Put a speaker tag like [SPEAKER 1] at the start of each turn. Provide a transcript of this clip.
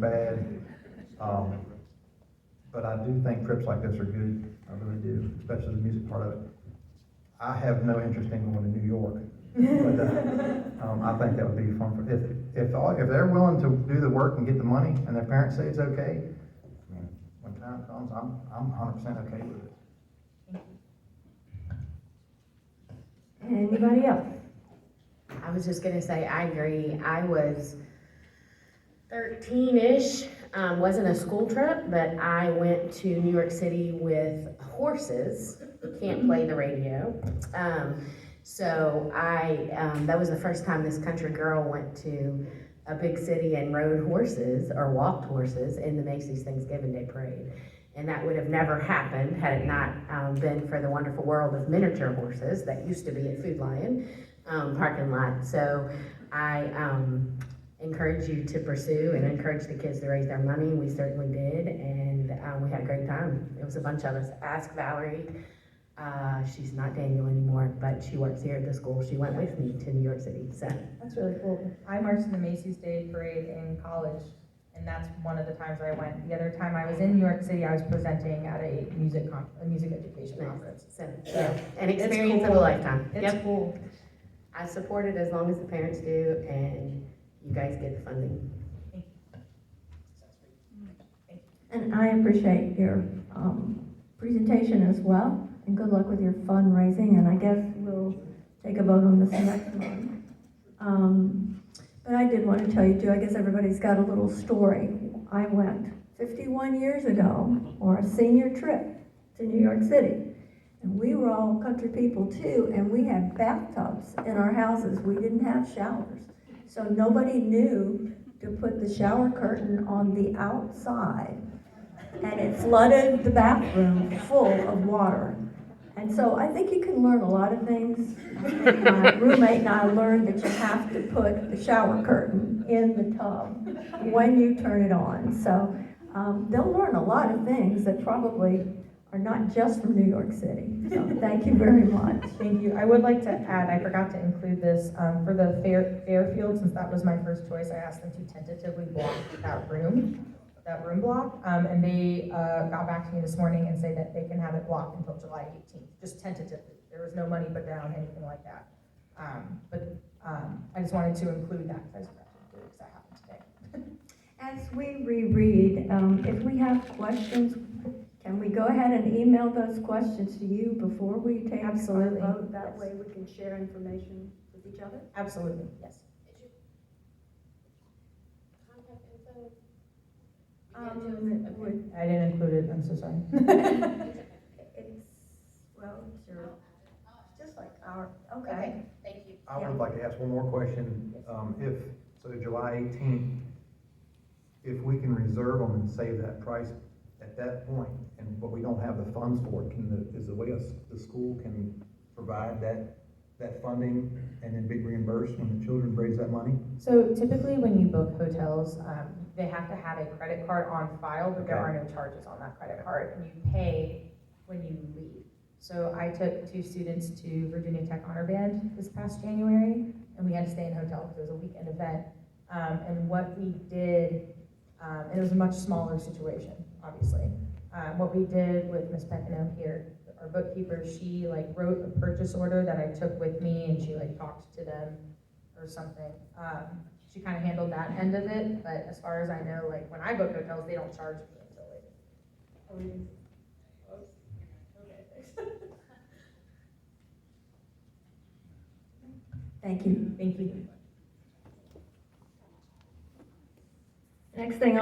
[SPEAKER 1] bad. But I do think trips like this are good, I really do, especially the music part of it. I have no interest in going to New York, but I think that would be fun. If they're willing to do the work and get the money, and their parents say it's okay, I mean, when time comes, I'm 100% okay with it.
[SPEAKER 2] Anybody else?
[SPEAKER 3] I was just gonna say, I agree. I was 13-ish, wasn't a school trip, but I went to New York City with horses. Can't play the radio. So that was the first time this country girl went to a big city and rode horses or walked horses in the Macy's Thanksgiving Day Parade. And that would have never happened had it not been for the wonderful world of miniature horses that used to be at Food Lion parking lot. So I encourage you to pursue and encourage the kids to raise their money. We certainly did, and we had a great time. It was a bunch of us. Ask Valerie. She's not Daniel anymore, but she works here at the school. She went with me to New York City. So
[SPEAKER 4] that's really cool. I marched in the Macy's Day Parade in college, and that's one of the times I went. The other time I was in New York City, I was presenting at a music education conference.
[SPEAKER 3] So yeah, an experience of a lifetime.
[SPEAKER 4] It's cool.
[SPEAKER 3] I support it as long as the parents do, and you guys get the funding.
[SPEAKER 2] And I appreciate your presentation as well, and good luck with your fundraising, and I guess we'll take a vote on this next month. But I did want to tell you too, I guess everybody's got a little story. I went 51 years ago for a senior trip to New York City. And we were all country people too, and we had bathtubs in our houses. We didn't have showers. So nobody knew to put the shower curtain on the outside, and it flooded the bathroom full of water. And so I think you can learn a lot of things. My roommate and I learned that you have to put the shower curtain in the tub when you turn it on. So they'll learn a lot of things that probably are not just from New York City. So thank you very much.
[SPEAKER 4] Thank you. I would like to add, I forgot to include this, for the Fairfield, since that was my first choice, I asked them to tentatively block that room block, and they got back to me this morning and say that they can have it blocked until July 18th, just tentatively. There was no money put down, anything like that. I just wanted to include that because I forgot to include it because that happened today.
[SPEAKER 2] As we reread, if we have questions, can we go ahead and email those questions to you before we take
[SPEAKER 4] Absolutely.
[SPEAKER 2] our vote? That way we can share information with each other?
[SPEAKER 4] Absolutely, yes. I didn't include it, I'm so sorry.
[SPEAKER 2] It's just like our, okay.
[SPEAKER 3] Thank you.
[SPEAKER 1] I would like to ask one more question. So July 18th, if we can reserve them and save that price at that point, but we don't have the funds for it, is the way the school can provide that funding and then be reimbursed when the children raise that money?
[SPEAKER 4] So typically when you book hotels, they have to have a credit card on file, but there are no charges on that credit card, and you pay when you leave. So I took 2 students to Virginia Tech Honor Band this past January, and we had to stay in a hotel because it was a weekend event. And what we did, and it was a much smaller situation, obviously. What we did with Miss Peccano here, our bookkeeper, she wrote a purchase order that I took with me, and she talked to them or something. She kind of handled that end of it, but as far as I know, when I book hotels, they don't charge me until later.
[SPEAKER 2] Thank you.
[SPEAKER 4] Thank you.
[SPEAKER 2] Next thing